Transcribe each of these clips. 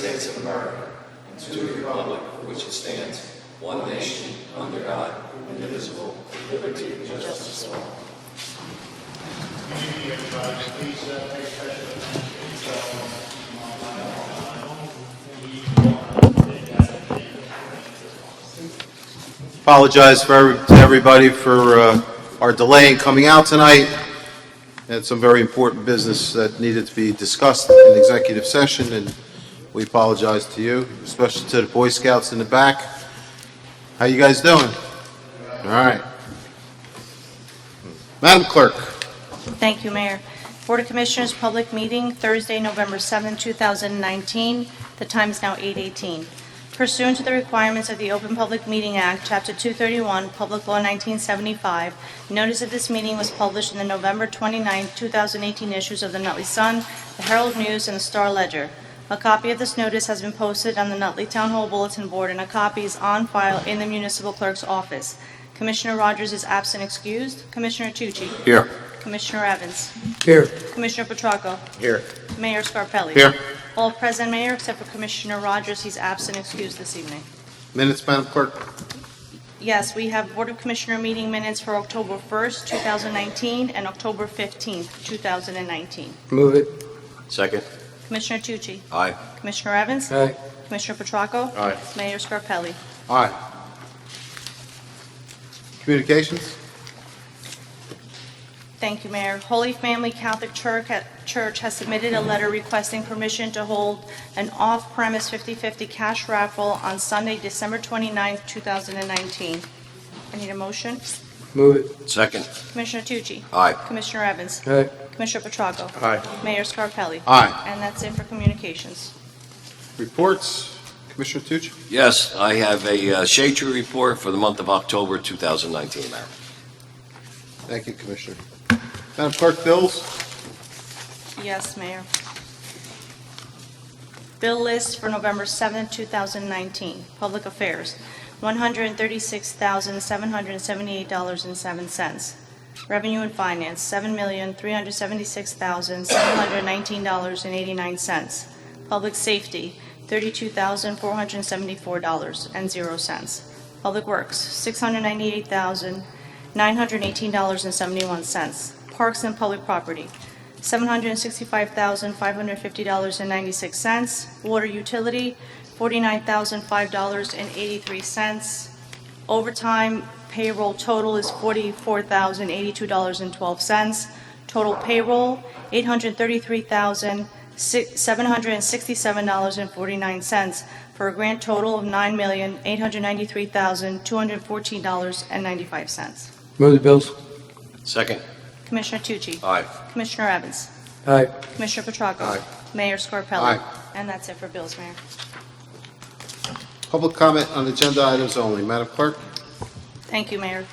States of America and to the republic for which it stands, one nation, under God, indivisible, with liberty and justice for all. Good evening, everybody. Please take special Apologize to everybody for our delay in coming out tonight. Had some very important business that needed to be discussed in executive session, and we apologize to you, especially to the Boy Scouts in the back. How you guys doing? All right. Madam Clerk. Thank you, Mayor. Board of Commissioners public meeting Thursday, November 7, 2019. The time is now 8:18. Pursuant to the requirements of the Open Public Meeting Act, Chapter 231, Public Law 1975, notice of this meeting was published in the November 29, 2018 issues of the Nutley Sun, the Herald News, and the Star Ledger. A copy of this notice has been posted on the Nutley Town Hall Bulletin Board, and a copy is on file in the Municipal Clerk's office. Commissioner Rogers is absent excused. Commissioner Tucci? Here. Commissioner Evans? Here. Commissioner Petracco? Here. Mayor Scarpelli? Here. All present, Mayor, except for Commissioner Rogers. He's absent excused this evening. Minutes, Madam Clerk. Yes, we have Board of Commissioner meeting minutes for October 1st, 2019, and October 15th, 2019. Move it. Second. Commissioner Tucci? Aye. Commissioner Evans? Aye. Commissioner Petracco? Aye. Mayor Scarpelli? Aye. Communications. Thank you, Mayor. Holy Family Catholic Church has submitted a letter requesting permission to hold an off-premise 50/50 cash raffle on Sunday, December 29th, 2019. I need a motion. Move it. Second. Commissioner Tucci? Aye. Commissioner Evans? Aye. Commissioner Petracco? Aye. Mayor Scarpelli? Aye. And that's it for communications. Reports. Commissioner Tucci. Yes, I have a shade tree report for the month of October 2019, Mayor. Thank you, Commissioner. Madam Clerk, bills. Yes, Mayor. Bill list for November 7th, 2019. Public Affairs, $136,778.07. Revenue and Finance, $7,376,719.89. Public Safety, $32,474.00. Public Works, $698,918.71. Parks and Public Property, $765,550.96. Water Utility, $49,005.83. Overtime payroll total is $44,082.12. Total payroll, $833,767.49, for a grand total of $9,893,214.95. Move the bills. Second. Commissioner Tucci? Aye. Commissioner Evans? Aye. Commissioner Petracco? Aye. Mayor Scarpelli? Aye. And that's it for bills, Mayor. Public comment on agenda items only. Madam Clerk. Thank you, Mayor.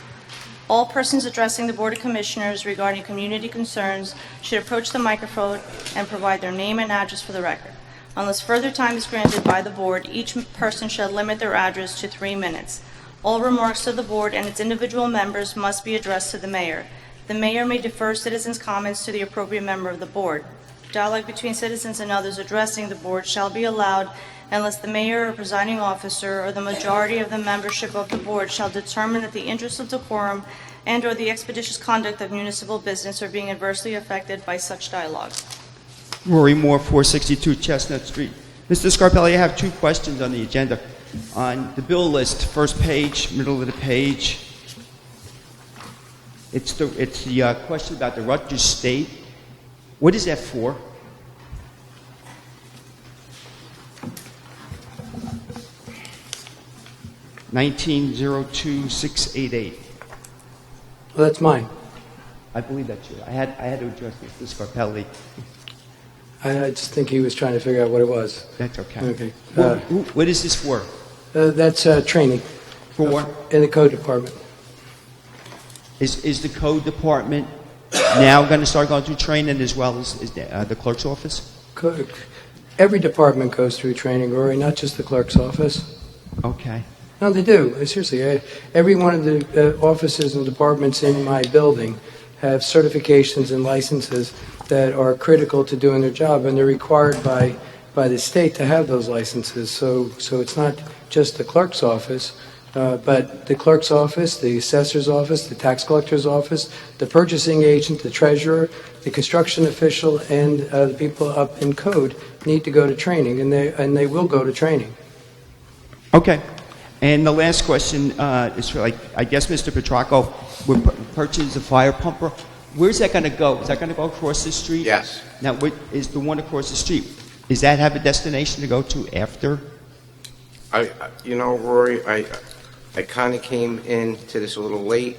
All persons addressing the Board of Commissioners regarding community concerns should approach the microphone and provide their name and address for the record. Unless further time is granted by the Board, each person shall limit their address to 3 minutes. All remarks to the Board and its individual members must be addressed to the Mayor. The Mayor may defer citizens' comments to the appropriate member of the Board. Dialogue between citizens and others addressing the Board shall be allowed unless the Mayor or presiding officer or the majority of the membership of the Board shall determine that the interests of decorum and/or the expeditious conduct of municipal business are being adversely affected by such dialogue. Rory Moore, 462 Chestnut Street. Mr. Scarpelli, I have 2 questions on the agenda. On the bill list, first page, middle of the page, it's the question about the Rutgers State. What is that for? $19,02688. Well, that's mine. I believe that's you. I had to address Mr. Scarpelli. I just think he was trying to figure out what it was. That's okay. Okay. What is this for? That's training For? in the code department. Is the code department now going to start going through training as well as the clerk's office? Every department goes through training, Rory, not just the clerk's office. Okay. No, they do. Seriously, every one of the offices and departments in my building have certifications and licenses that are critical to doing their job, and they're required by by the state to have those licenses. So it's not just the clerk's office, but the clerk's office, the assessor's office, the tax collector's office, the purchasing agent, the treasurer, the construction official, and the people up in code need to go to training, and they will go to training. Okay. And the last question is for, I guess, Mr. Petracco. We're purchasing a fire pumper. Where's that going to go? Is that going to go across the street? Yes. Now, what is the one across the street? Does that have a destination to go to after? Rory, I kind of came into this a little late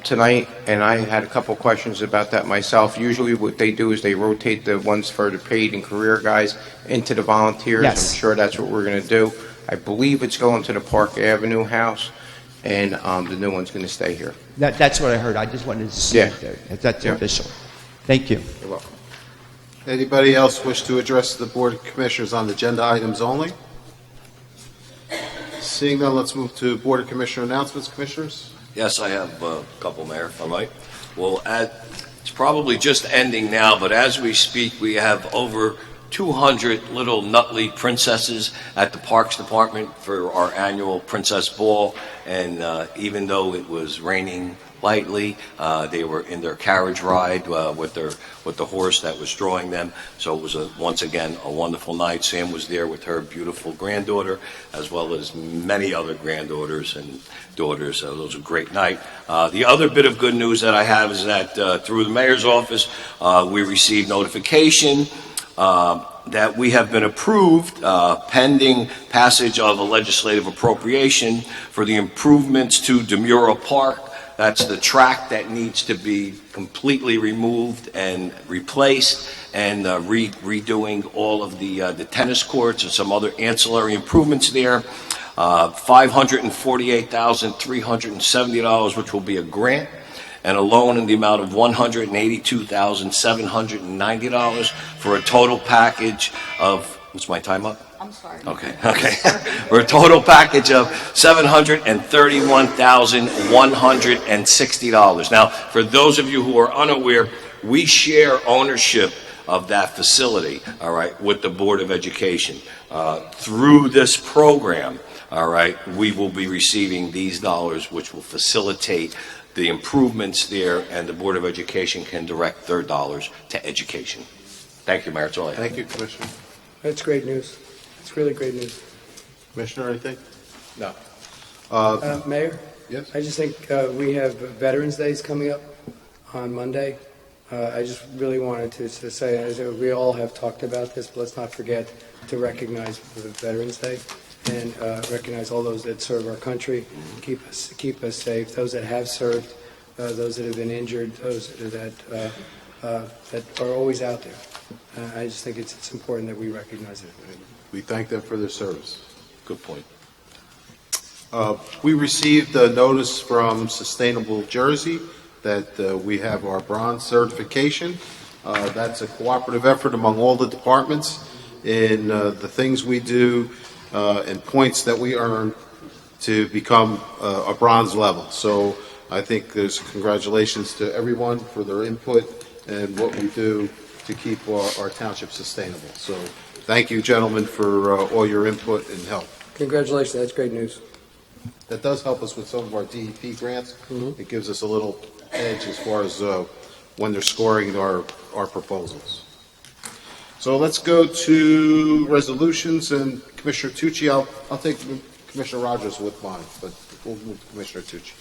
tonight, and I had a couple questions about that myself. Usually what they do is they rotate the ones for the paid and career guys into the volunteers. Yes. I'm sure that's what we're going to do. I believe it's going to the Park Avenue house, and the new one's going to stay here. That's what I heard. I just wanted to see Yeah. if that's Yeah. official. Thank you. You're welcome. Anybody else wish to address the Board of Commissioners on agenda items only? Seeing none, let's move to Board of Commissioner announcements. Commissioners? Yes, I have a couple, Mayor, if I might. Well, it's probably just ending now, but as we speak, we have over 200 little Nutley princesses at the Parks Department for our annual Princess Ball, and even though it was raining lightly, they were in their carriage ride with the horse that was drawing them. So it was once again a wonderful night. Sam was there with her beautiful granddaughter, as well as many other granddaughters and daughters. So it was a great night. The other bit of good news that I have is that through the mayor's office, we received notification that we have been approved pending passage of a legislative appropriation for the improvements to Demura Park. That's the track that needs to be completely removed and replaced, and redoing all of the tennis courts and some other ancillary improvements there. $548,370, which will be a grant, and a loan in the amount of $182,790 for a total package of, what's my time up? I'm sorry. Okay. For a total package of $731,160. Now, for those of you who are unaware, we share ownership of that facility, all right, with the Board of Education. Through this program, all right, we will be receiving these dollars, which will facilitate the improvements there, and the Board of Education can direct their dollars to education. Thank you, Mayor. That's all I have. Thank you, Commissioner. That's great news. It's really great news. Commissioner, anything? No. Mayor? Yes? I just think we have Veterans Days coming up on Monday. I just really wanted to say, as we all have talked about this, but let's not forget to recognize the Veterans Day and recognize all those that serve our country, keep us safe, those that have served, those that have been injured, those that are always out there. I just think it's important that we recognize it. We thank them for their service. Good point. We received a notice from Sustainable Jersey that we have our bronze certification. That's a cooperative effort among all the departments in the things we do and points that we earn to become a bronze level. So I think there's congratulations to everyone for their input and what we do to keep our township sustainable. So thank you, gentlemen, for all your input and help. Congratulations, that's great news. That does help us with some of our DEP grants. It gives us a little edge as far as when they're scoring our proposals. So let's go to resolutions, and Commissioner Tucci, I'll take Commissioner Rogers with mine, but we'll move to Commissioner Tucci.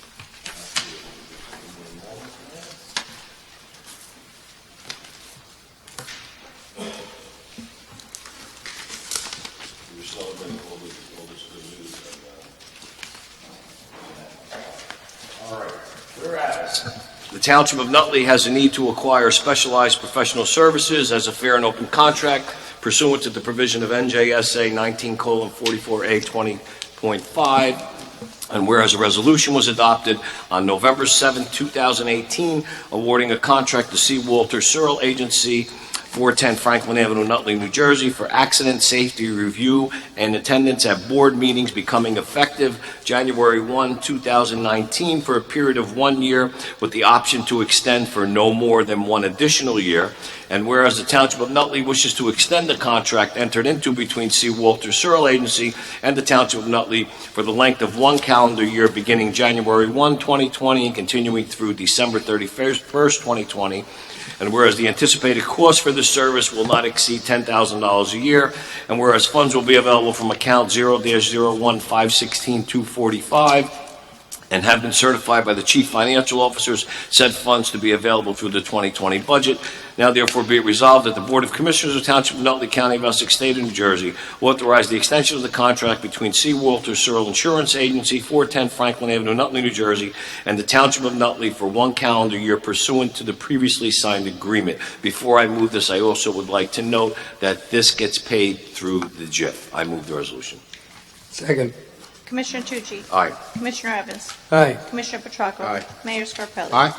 The Township of Nutley has a need to acquire specialized professional services as a fair and open contract pursuant to the provision of NJSA 19:44A 20.5. And whereas a resolution was adopted on November 7, 2018, awarding a contract to C. Walter Searle Agency 410 Franklin Avenue, Nutley, New Jersey, for accident safety review and attendance at board meetings becoming effective January 1, 2019, for a period of 1 year with the option to extend for no more than 1 additional year. And whereas the Township of Nutley wishes to extend the contract entered into between C. Walter Searle Agency and the Township of Nutley for the length of 1 calendar year beginning January 1, 2020 and continuing through December 31st, 2020. And whereas the anticipated cost for this service will not exceed $10,000 a year, and whereas funds will be available from account 0-01-516-245, and have been certified by the Chief Financial Officers, said funds to be available through the 2020 budget. Now therefore be it resolved that the Board of Commissioners of Township of Nutley, County of Essex, State of New Jersey, authorize the extension of the contract between C. Walter Searle Insurance Agency, 410 Franklin Avenue, Nutley, New Jersey, and the Township of Nutley for 1 calendar year pursuant to the previously signed agreement. Before I move this, I also would like to note that this gets paid through the JIF. I move the resolution. Second. Commissioner Tucci? Aye. Commissioner Evans? Aye. Commissioner Petracco? Aye. Mayor Scarpelli? Aye.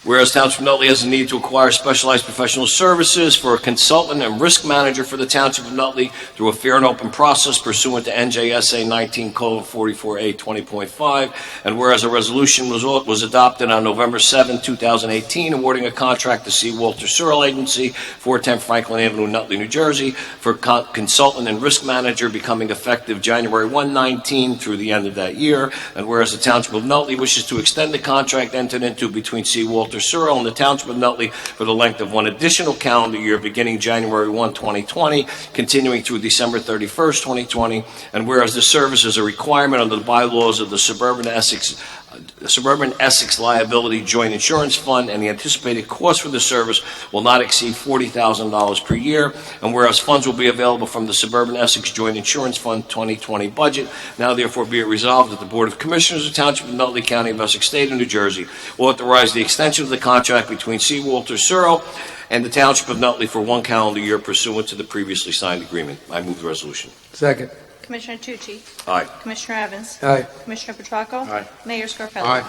Whereas Township of Nutley has a need to acquire specialized professional services for a consultant and risk manager for the Township of Nutley through a fair and open process pursuant to NJSA 19:44A 20.5, and whereas a resolution was adopted on November 7, 2018, awarding a contract to C. Walter Searle Agency, 410 Franklin Avenue, Nutley, New Jersey, for consultant and risk manager becoming effective January 1, 19 through the end of that year, and whereas the Township of Nutley wishes to extend the contract entered into between C. Walter Searle and the Township of Nutley for the length of 1 additional calendar year beginning January 1, 2020, continuing through December 31st, 2020, and whereas the service is a requirement under the bylaws of the Suburban Essex Liability Joint Insurance Fund, and the anticipated cost for the service will not exceed $40,000 per year, and whereas funds will be available from the Suburban Essex Joint Insurance Fund 2020 budget, now therefore be it resolved that the Board of Commissioners of Township of Nutley, County of Essex, State of New Jersey, will authorize the extension of the contract between C. Walter Searle and the Township of Nutley for 1 calendar year pursuant to the previously signed agreement. I move the resolution. Second. Commissioner Tucci? Aye. Commissioner Evans? Aye. Commissioner Petracco? Aye. Mayor Scarpelli? Aye.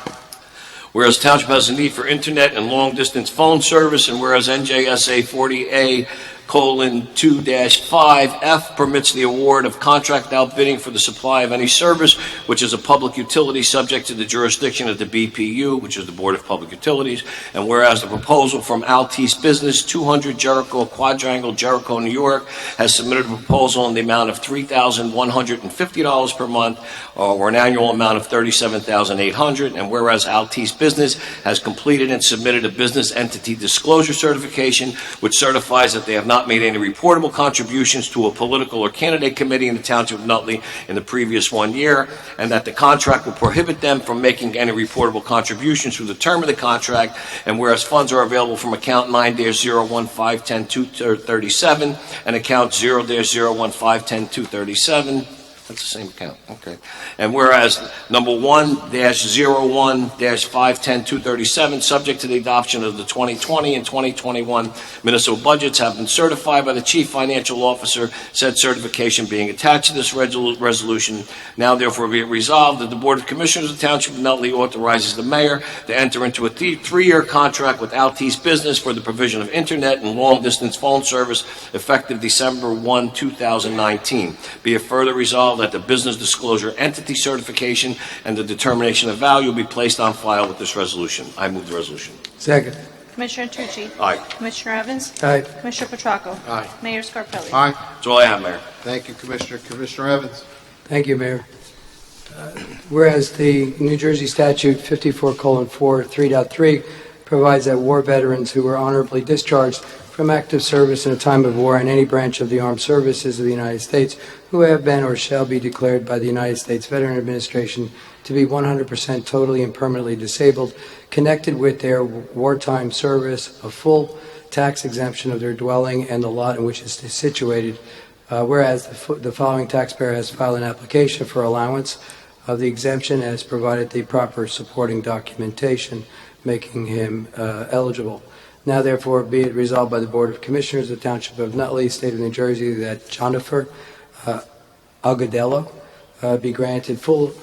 Whereas Township has a need for internet and long-distance phone service, and whereas NJSA 40A:2-5F permits the award of contract outbidding for the supply of any service which is a public utility subject to the jurisdiction of the BPU, which is the Board of Public Utilities, and whereas the proposal from Altice Business, 200 Jericho Quadrangle, Jericho, New York, has submitted a proposal in the amount of $3,150 per month, or an annual amount of $37,800, and whereas Altice Business has completed and submitted a business entity disclosure certification, which certifies that they have not made any reportable contributions to a political or candidate committee in the Township of Nutley in the previous 1 year, and that the contract will prohibit them from making any reportable contributions through the term of the contract, and whereas funds are available from account 9-01-510-237 and account 0-01-510-237. That's the same account, okay. And whereas number 1-01-510-237, subject to the adoption of the 2020 and 2021 municipal budgets, have been certified by the Chief Financial Officer, said certification being attached to this resolution. Now therefore be it resolved that the Board of Commissioners of the Township of Nutley authorizes the mayor to enter into a 3-year contract with Altice Business for the provision of internet and long-distance phone service effective December 1, 2019. Be it further resolved that the business disclosure entity certification and the determination of value will be placed on file with this resolution. I move the resolution. Second. Commissioner Tucci? Aye. Commissioner Evans? Aye. Commissioner Petracco? Aye. Mayor Scarpelli? Aye. That's all I have, Mayor. Thank you, Commissioner. Commissioner Evans. Thank you, Mayor. Whereas the New Jersey Statute 54:4 3.3 provides that war veterans who were honorably discharged from active service in a time of war in any branch of the armed services of the United States who have been or shall be declared by the United States Veteran Administration to be 100% totally and permanently disabled, connected with their wartime service, a full tax exemption of their dwelling and the lot in which it is situated, whereas the following taxpayer has filed an application for allowance of the exemption and has provided the proper supporting documentation making him eligible. Now, therefore, be it resolved by the Board of Commissioners of the Township of Nutley, State of New Jersey, that Jennifer Agadello be granted full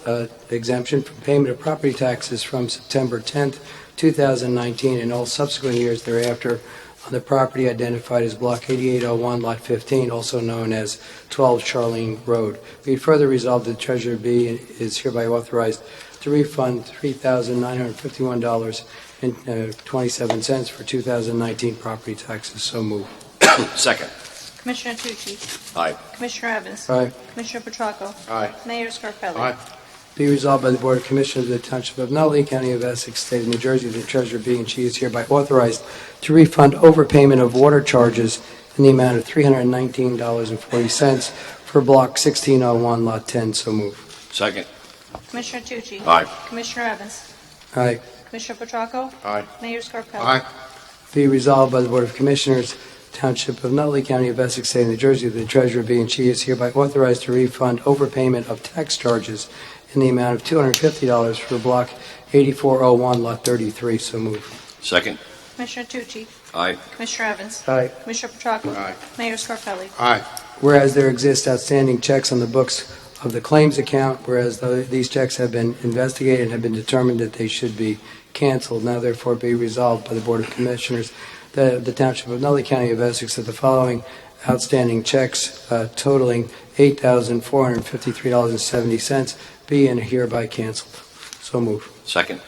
exemption from payment of property taxes from September 10th, 2019, and all subsequent years thereafter on the property identified as Block 8801, Lot 15, also known as 12 Charlene Road. Be it further resolved that the treasurer be and is hereby authorized to refund $3,951.27 for 2019 property taxes. So moved. Second. Commissioner Tucci? Aye. Commissioner Evans? Aye. Commissioner Petracco? Aye. Mayor Scarpelli? Aye. Be resolved by the Board of Commissioners of the Township of Nutley, County of Essex, State of New Jersey, the treasurer being and she is hereby authorized to refund overpayment of water charges in the amount of $319.40 for Block 1601, Lot 10. So moved. Second. Commissioner Tucci? Aye. Commissioner Evans? Aye. Commissioner Petracco? Aye. Mayor Scarpelli? Aye. Be resolved by the Board of Commissioners, Township of Nutley, County of Essex, State of New Jersey, the treasurer being and she is hereby authorized to refund overpayment of tax charges in the amount of $250 for Block 8401, Lot 33. So moved. Second. Commissioner Tucci? Aye. Commissioner Evans? Aye. Commissioner Petracco? Aye. Mayor Scarpelli? Aye. Whereas there exist outstanding checks on the books of the claims account, whereas these checks have been investigated and have been determined that they should be canceled, now therefore be resolved by the Board of Commissioners that the Township of Nutley, County of Essex, that the following outstanding checks totaling $8,453.70 be and hereby canceled. So move. Second.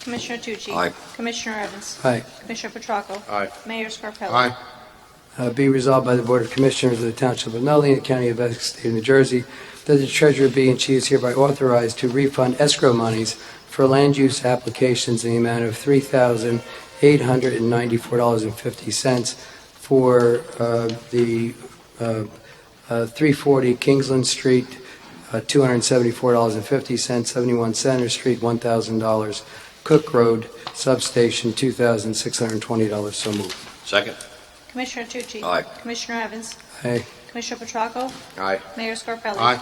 Commissioner Tucci? Aye. Commissioner Evans? Aye. Commissioner Petracco? Aye. Mayor Scarpelli? Aye. Be resolved by the Board of Commissioners of the Township of Nutley, and the County of Essex, State of New Jersey, that the treasurer be and she is hereby authorized to refund escrow monies for land use applications in the amount of $3,894.50 for the 340 Kingsland Street, $274.50, 71 Center Street, $1,000, Cook Road, Substation, $2,620. So moved. Second. Commissioner Tucci? Aye. Commissioner Evans? Aye. Commissioner Petracco? Aye. Mayor Scarpelli? Aye.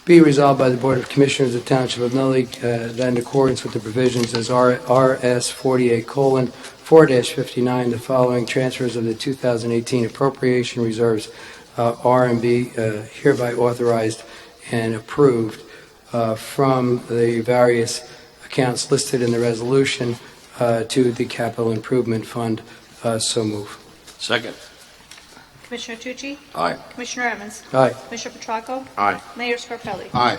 Be resolved by the Board of Commissioners of the Township of Nutley that in accordance with the provisions as RS 48:4-59, the following transfers of the 2018 appropriation reserves are and be hereby authorized and approved from the various accounts listed in the resolution to the Capital Improvement Fund. So move. Second. Commissioner Tucci? Aye. Commissioner Evans? Aye. Commissioner Petracco? Aye. Mayor Scarpelli? Aye.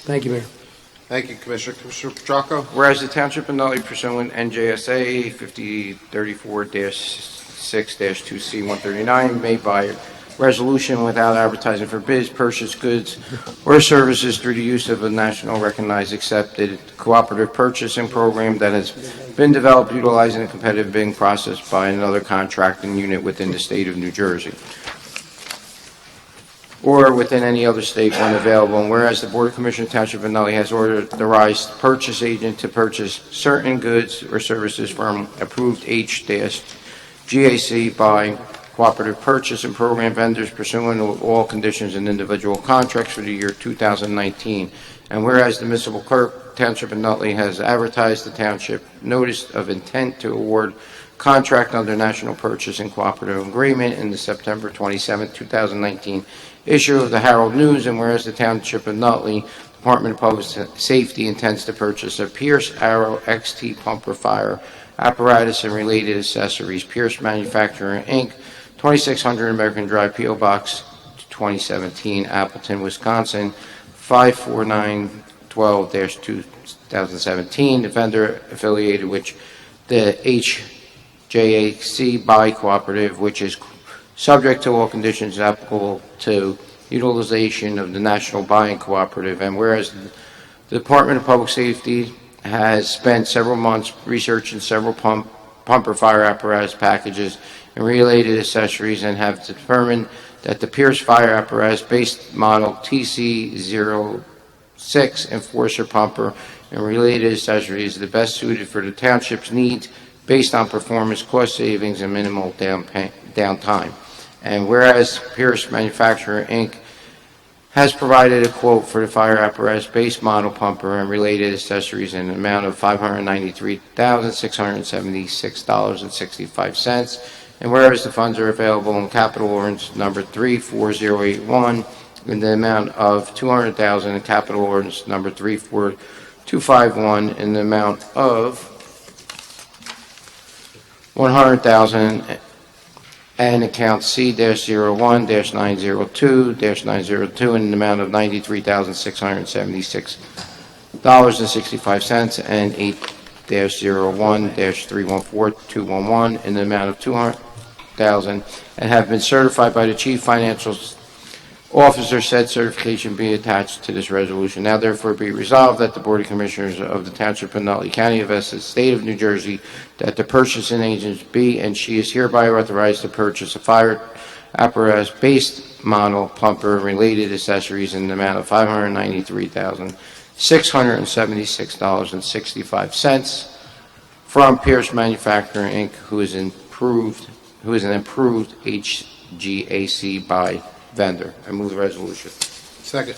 Thank you, Mayor. Thank you, Commissioner. Commissioner Petracco? Whereas the Township of Nutley pursuant NJSA 5034-6-2C139 made by resolution without advertising for bids, purchase goods or services through the use of a national recognized accepted cooperative purchasing program that has been developed utilizing a competitive bidding process by another contracting unit within the state of New Jersey or within any other state when available. And whereas the Board of Commissioners Township of Nutley has authorized purchase agent to purchase certain goods or services from approved H-GAC by cooperative purchase and program vendors pursuant to all conditions and individual contracts for the year 2019. And whereas the municipal clerk, Township of Nutley, has advertised the township notice of intent to award contract under National Purchase and Cooperative Agreement in the September 27, 2019 issue of the Herald News, and whereas the Township of Nutley Department of Public Safety intends to purchase a Pierce Arrow XT pumper fire apparatus and related accessories, Pierce Manufacturing, Inc., 2600 American Drive, P.O. Box 2017, Appleton, Wisconsin, 54912-2017. The vendor affiliated with the HJAC by Cooperative, which is subject to all conditions applicable to utilization of the National Buying Cooperative. And whereas the Department of Public Safety has spent several months researching several pumper fire apparatus packages and related accessories and have determined that the Pierce fire apparatus based model TC06 Enforcer pumper and related accessories is the best suited for the township's needs based on performance, cost savings, and minimal downtime. And whereas Pierce Manufacturer, Inc. has provided a quote for the fire apparatus base model pumper and related accessories in an amount of $593,676.65. And whereas the funds are available in capital ordinance number 34081 in the amount of $200,000 and capital ordinance number 34251 in the amount of $100,000 and account C-01-902-902 in an amount of $93,676.65 and 8-01-314-211 in the amount of $200,000 and have been certified by the Chief Financial Officer. Said certification be attached to this resolution. Now therefore be resolved that the Board of Commissioners of the Township of Nutley, County of Essex, State of New Jersey, that the purchasing agent be and she is hereby authorized to purchase a fire apparatus based model pumper and related accessories in the amount of $593,676.65 from Pierce Manufacturing Inc., who is an approved HGAC by vendor. I move the resolution. Second.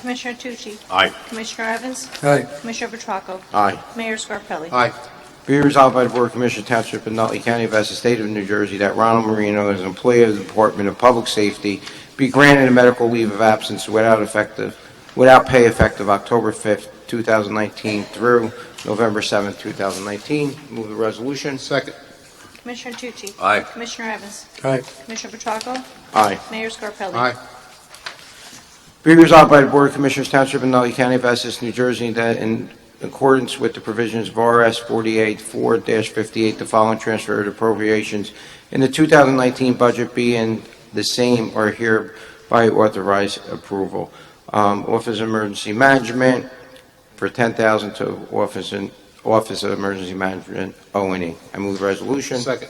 Commissioner Tucci? Aye. Commissioner Evans? Aye. Commissioner Petracco? Aye. Mayor Scarpelli? Aye. Be resolved by the Board of Commissioners Township of Nutley County of Essex State of New Jersey that Ronald Marino, as an employee of the Department of Public Safety, be granted a medical leave of absence without pay effective October 5th, 2019 through November 7th, 2019. Move the resolution. Second. Commissioner Tucci? Aye. Commissioner Evans? Aye. Commissioner Petracco? Aye. Mayor Scarpelli? Aye. Be resolved by the Board of Commissioners Township of Nutley County of Essex, New Jersey, that in accordance with the provisions of RS 48-4-58, the following transfer of appropriations in the 2019 budget be and the same are hereby authorized approval. Office of Emergency Management for $10,000 to Office of Emergency Management, O&E. I move the resolution. Second.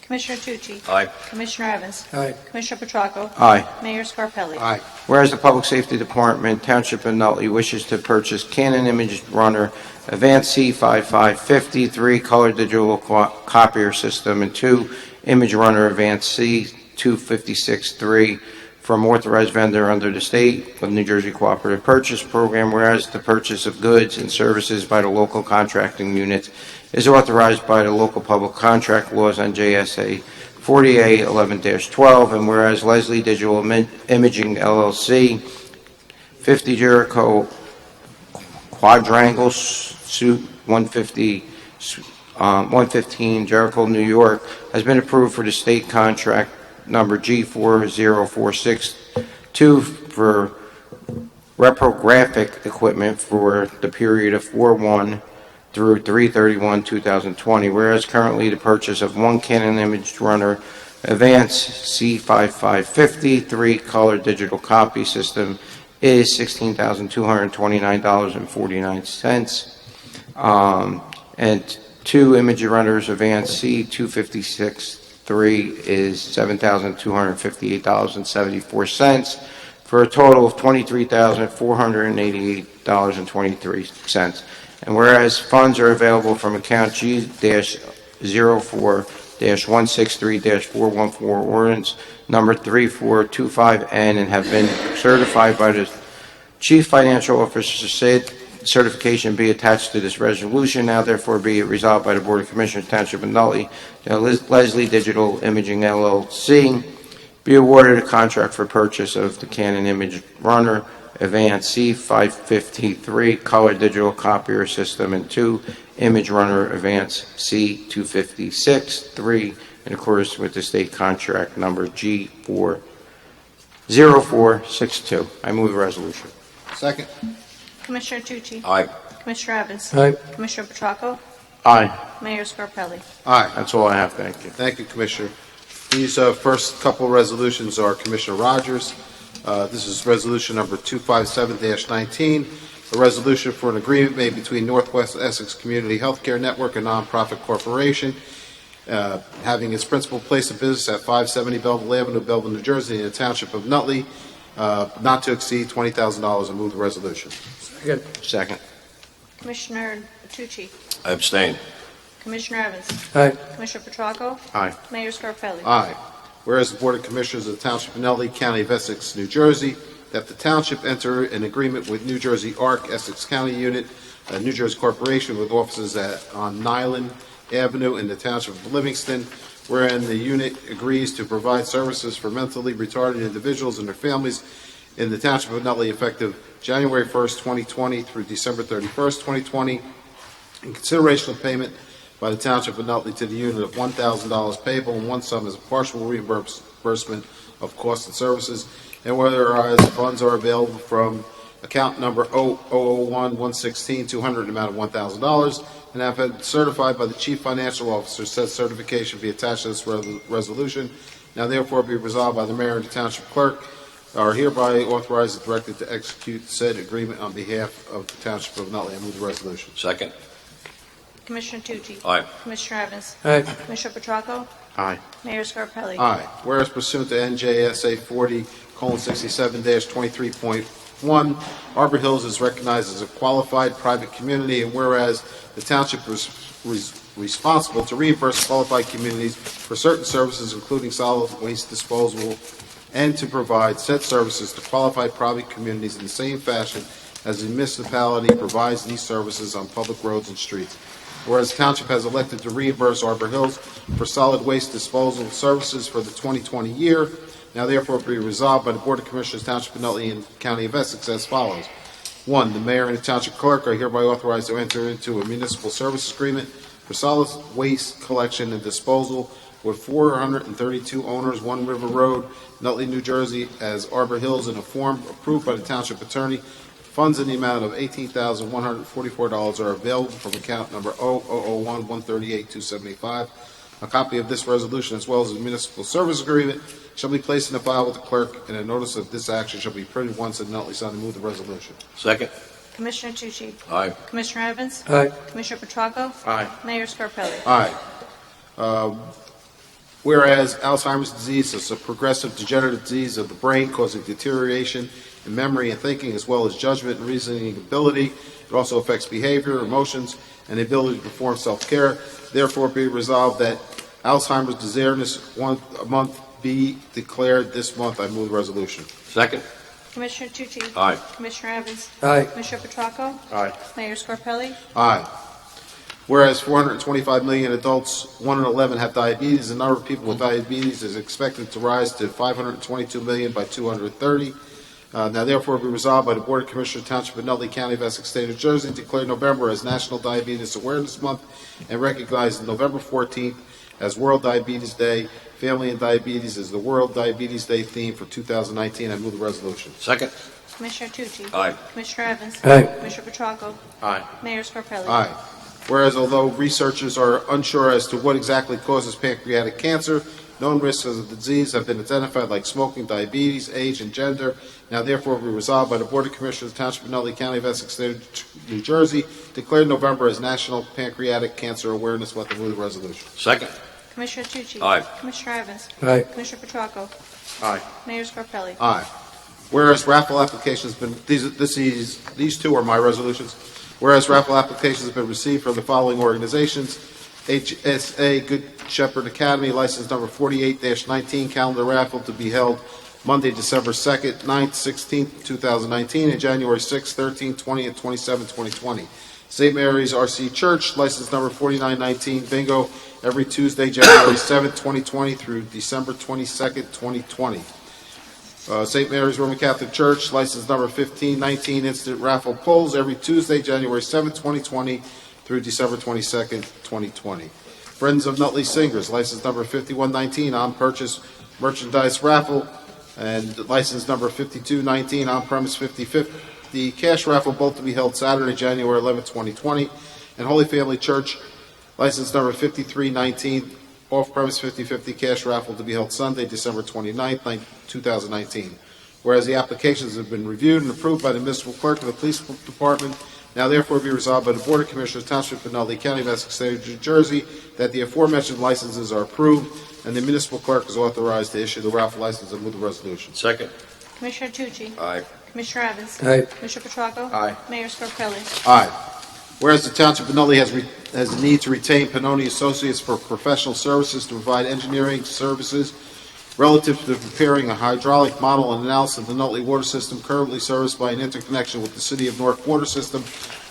Commissioner Tucci? Aye. Commissioner Evans? Aye. Commissioner Petracco? Aye. Mayor Scarpelli? Aye. Whereas the Public Safety Department, Township of Nutley, wishes to purchase Canon Image Runner Advanced C5550, 3 color digital copier system, and 2 Image Runner Advanced C256, 3 from authorized vendor under the State of New Jersey Cooperative Purchase Program, whereas the purchase of goods and services by the local contracting units is authorized by the local public contract laws on JSA 4811-12, and whereas Leslie Digital Imaging LLC, 50 Jericho Quadrangle Suite 115 Jericho, New York, has been approved for the state contract number G40462 for reprographic equipment for the period of 4/1 through 3/31/2020, whereas currently the purchase of one Canon Image Runner Advanced C5550 3 color digital copy system is $16,229.49, and 2 Image Runners Advanced C256 3 is $7,258.74 for a total of $23,488.23. And whereas funds are available from account G-04-163-414 ordinance number 3425N and have been certified by the Chief Financial Officer, said certification be attached to this resolution. Now therefore be it resolved by the Board of Commissioners Township of Nutley that Leslie Digital Imaging LLC be awarded a contract for purchase of the Canon Image Runner Advanced C553 color digital copier system and 2 Image Runner Advanced C256 3 in accordance with the state contract number G40462. I move the resolution. Second. Commissioner Tucci? Aye. Commissioner Evans? Aye. Commissioner Petracco? Aye. Mayor Scarpelli? Aye. That's all I have. Thank you. Thank you, Commissioner. These first couple resolutions are Commissioner Rogers. This is resolution number 257-19, a resolution for an agreement made between Northwest Essex Community Healthcare Network, a nonprofit corporation, having its principal place of business at 570 Belleville Avenue, Belleville, New Jersey, in the Township of Nutley, not to exceed $20,000. I move the resolution. Second. Second. Commissioner Tucci? I abstain. Commissioner Evans? Aye. Commissioner Petracco? Aye. Mayor Scarpelli? Aye. Whereas the Board of Commissioners of the Township of Nutley, County of Essex, New Jersey, that the Township enter an agreement with New Jersey ARC, Essex County Unit, a New Jersey corporation with offices on Nyland Avenue in the Township of Livingston, wherein the unit agrees to provide services for mentally retarded individuals and their families in the Township of Nutley effective January 1st, 2020 through December 31st, 2020, in consideration of payment by the Township of Nutley to the unit of $1,000 payable in one sum as a partial reimbursement of costs and services, and whereas funds are available from account number 001-116-200 in the amount of $1,000, and have been certified by the Chief Financial Officer. Said certification be attached to this resolution. Now therefore be resolved by the Mayor and the Township Clerk are hereby authorized and directed to execute said agreement on behalf of the Township of Nutley. I move the resolution. Second. Commissioner Tucci? Aye. Commissioner Evans? Aye. Commissioner Petracco? Aye. Mayor Scarpelli? Aye. Whereas pursuant to NJSA 40:67-23.1, Arbor Hills is recognized as a qualified private community, and whereas the township is responsible to reimburse qualified communities for certain services, including solid waste disposal, and to provide said services to qualified private communities in the same fashion as the municipality provides these services on public roads and streets. Whereas the township has elected to reimburse Arbor Hills for solid waste disposal services for the 2020 year, now therefore be resolved by the Board of Commissioners, Township of Nutley and County of Essex as follows. 1. The mayor and the township clerk are hereby authorized to enter into a municipal service agreement for solid waste collection and disposal with 432 owners, One River Road, Nutley, New Jersey, as Arbor Hills in a form approved by the township attorney. Funds in the amount of $18,144 are available from account number 001-138-275. A copy of this resolution, as well as the municipal service agreement, shall be placed in the file with the clerk, and a notice of this action shall be printed once in Nutley. So I move the resolution. Second. Commissioner Tucci? Aye. Commissioner Evans? Aye. Commissioner Petracco? Aye. Mayor Scarpelli? Aye. Whereas Alzheimer's disease is a progressive degenerative disease of the brain causing deterioration in memory and thinking, as well as judgment and reasoning ability. It also affects behavior, emotions, and the ability to perform self-care. Therefore, be resolved that Alzheimer's Disease Month be declared this month. I move the resolution. Second. Commissioner Tucci? Aye. Commissioner Evans? Aye. Commissioner Petracco? Aye. Mayor Scarpelli? Aye. Whereas 425 million adults, 1 in 11 have diabetes, the number of people with diabetes is expected to rise to 522 million by 230. Now therefore be resolved by the Board of Commissioners, Township of Nutley, County of Essex, State of New Jersey, declare November as National Diabetes Awareness Month and recognize November 14th as World Diabetes Day. Family and Diabetes is the World Diabetes Day theme for 2019. I move the resolution. Second. Commissioner Tucci? Aye. Commissioner Evans? Aye. Commissioner Petracco? Aye. Mayor Scarpelli? Aye. Whereas although researchers are unsure as to what exactly causes pancreatic cancer, known risks of the disease have been identified like smoking, diabetes, age, and gender. Now therefore be resolved by the Board of Commissioners, Township of Nutley, County of Essex, State of New Jersey, declare November as National Pancreatic Cancer Awareness Month. I move the resolution. Second. Commissioner Tucci? Aye. Commissioner Evans? Aye. Commissioner Petracco? Aye. Mayor Scarpelli? Aye. Whereas raffle applications have been, these two are my resolutions. Whereas raffle applications have been received from the following organizations: HSA Good Shepherd Academy, license number 48-19, calendar raffle to be held Monday, December 2nd, 9th, 16th, 2019, and January 6th, 13th, 20th, and 27th, 2020. St. Mary's RC Church, license number 4919, bingo, every Tuesday, January 7th, 2020 through December 22nd, 2020. St. Mary's Roman Catholic Church, license number 1519, instant raffle pulls every Tuesday, January 7th, 2020 through December 22nd, 2020. Friends of Nutley Singers, license number 5119, on-purchase merchandise raffle, and license number 5219, on-premise 50/50 cash raffle, both to be held Saturday, January 11th, 2020. And Holy Family Church, license number 5319, off-premise 50/50 cash raffle to be held Sunday, December 29th, 2019. Whereas the applications have been reviewed and approved by the municipal clerk of the police department, now therefore be resolved by the Board of Commissioners, Township of Nutley, County of Essex, State of New Jersey, that the aforementioned licenses are approved, and the municipal clerk is authorized to issue the raffle license and move the resolution. Second. Commissioner Tucci? Aye. Commissioner Evans? Aye. Commissioner Petracco? Aye. Mayor Scarpelli? Aye. Whereas the Township of Nutley has the need to retain Pannoni Associates for professional services to provide engineering services relative to preparing a hydraulic model and analysis of the Nutley water system currently serviced by an interconnection with the City of Newark water system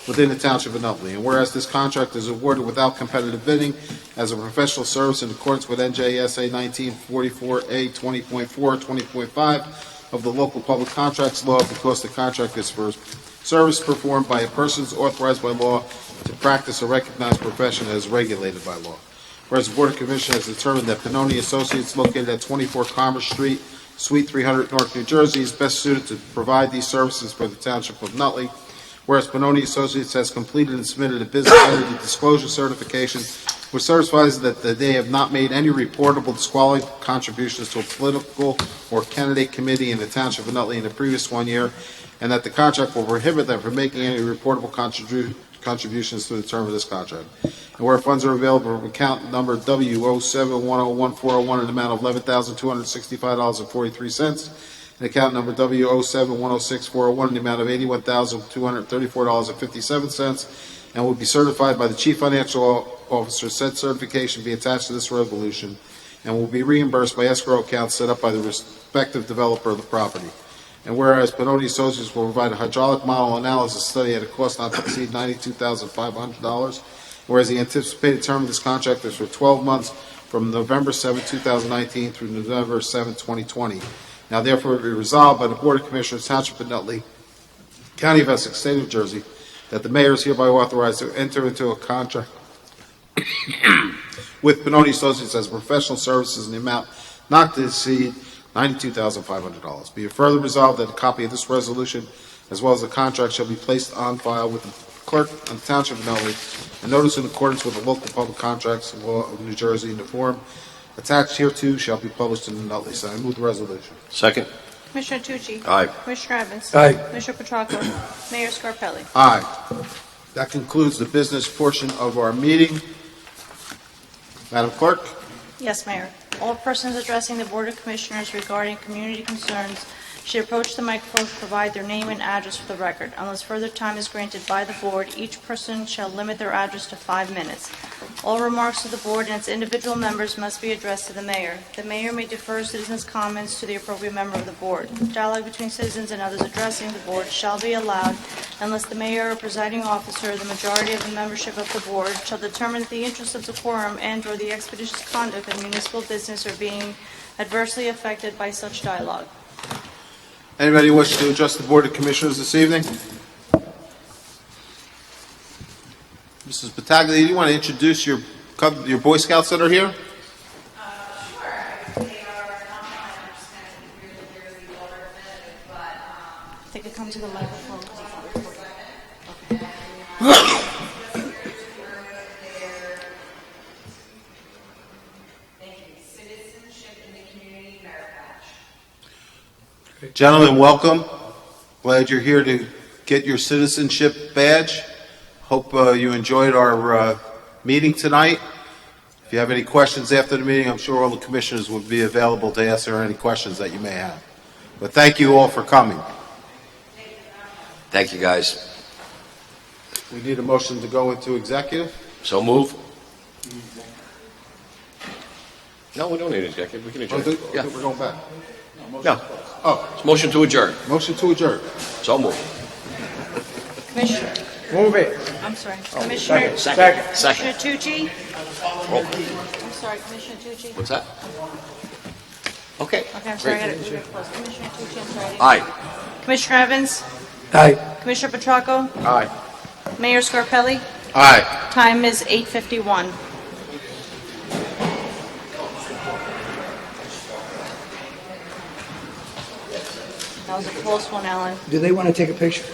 within the Township of Nutley. And whereas this contract is awarded without competitive bidding as a professional service in accordance with NJSA 1944A 20.4, 20.5 of the local public contracts law, because the contract is for service performed by persons authorized by law to practice a recognized profession that is regulated by law. Whereas the Board of Commissioners has determined that Pannoni Associates located at 24 Commerce Street, Suite 300, Newark, New Jersey is best suited to provide these services for the Township of Nutley. Whereas Pannoni Associates has completed and submitted a business entity disclosure certification which certifies that they have not made any reportable disqualifying contributions to a political or candidate committee in the Township of Nutley in the previous 1 year, and that the contract will prohibit them from making any reportable contributions through the term of this contract. And where funds are available from account number W07101401 in the amount of $11,265.43, and account number W07106401 in the amount of $81,234.57, and will be certified by the Chief Financial Officer. Said certification be attached to this resolution and will be reimbursed by escrow accounts set up by the respective developer of the property. And whereas Pannoni Associates will provide a hydraulic model analysis study at a cost not to exceed $92,500, whereas the anticipated term of this contract is for 12 months from November 7, 2019 through November 7, 2020. Now therefore be resolved by the Board of Commissioners, Township of Nutley, County of Essex, State of Jersey, that the mayor is hereby authorized to enter into a contract with Pannoni Associates as professional services in the amount not to exceed $92,500. Be it further resolved that a copy of this resolution, as well as the contract, shall be placed on file with the clerk of the Township of Nutley, and notice in accordance with the local public contracts law of New Jersey in the form attached hereto shall be published in the Nutley Sun. I move the resolution. Second. Commissioner Tucci? Aye. Commissioner Evans? Aye. Commissioner Petracco? Mayor Scarpelli? Aye. That concludes the business portion of our meeting. Madam Clerk? Yes, Mayor. All persons addressing the Board of Commissioners regarding community concerns should approach the microphone to provide their name and address for the record. Unless further time is granted by the Board, each person shall limit their address to 5 minutes. All remarks to the Board and its individual members must be addressed to the Mayor. The Mayor may defer citizens' comments to the appropriate member of the Board. Dialogue between citizens and others addressing the Board shall be allowed unless the Mayor or presiding officer, the majority of the membership of the Board, shall determine that the interests of decorum and/or the expeditious conduct of municipal business are being adversely affected by such dialogue. Anybody wish to address the Board of Commissioners this evening? Mrs. Pataglia, do you want to introduce your Boy Scouts that are here? Sure. They are not my understanding really clearly or definitive, but They could come to the microphone. citizenship in the community merit badge. Gentlemen, welcome. Glad you're here to get your citizenship badge. Hope you enjoyed our meeting tonight. If you have any questions after the meeting, I'm sure all the commissioners will be available to answer any questions that you may have. But thank you all for coming. Thank you, guys. We need a motion to go into executive. So move. No, we don't need an executive. We can adjourn. Yeah. We're going back. No. Oh, It's motion to adjourn. motion to adjourn. So move. Commissioner, Move it. I'm sorry. Commissioner Second. Commissioner Tucci? Roll call. I'm sorry, Commissioner Tucci? What's that? Okay. Okay, I'm sorry, I Great. got to close. Commissioner Tucci, I'm sorry. Aye. Commissioner Evans? Aye. Commissioner Petracco? Aye. Mayor Scarpelli? Aye. Time is 8:51. That was a close one, Alan. Do they want to take a picture?